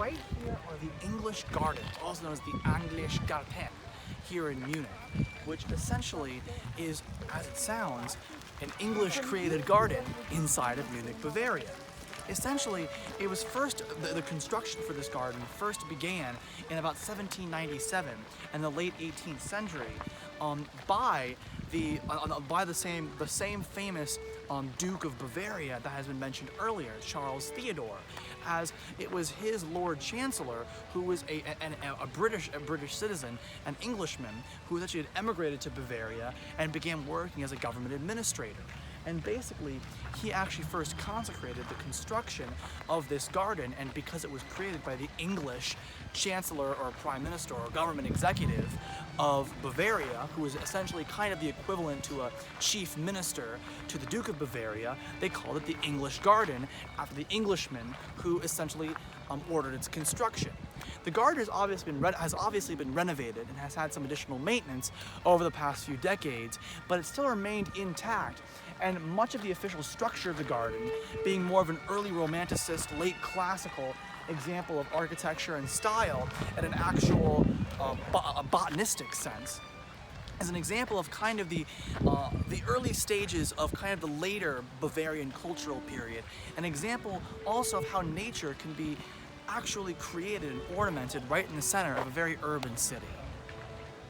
right here are the English Gardens, also known as the English Garten, here in Munich, which essentially is, as it sounds, an English-created garden inside of Munich, Bavaria. Essentially, it was first, the construction for this garden first began in about 1797 in the late 18th century by the same famous Duke of Bavaria that has been mentioned earlier, Charles Theodore, as it was his Lord Chancellor, who was a British citizen, an Englishman, who actually had emigrated to Bavaria and began working as a government administrator. And basically, he actually first consecrated the construction of this garden, and because it was created by the English Chancellor or Prime Minister or government executive of Bavaria, who was essentially kind of the equivalent to a chief minister to the Duke of Bavaria, they called it the English Garden after the Englishman who essentially ordered its construction. The garden has obviously been renovated and has had some additional maintenance over the past few decades, but it still remained intact. And much of the official structure of the garden, being more of an early Romanticist, late Classical example of architecture and style in an actual botanistic sense, as an example of kind of the early stages of kind of the later Bavarian cultural period, an example also of how nature can be actually created and ornamented right in the center of a very urban city.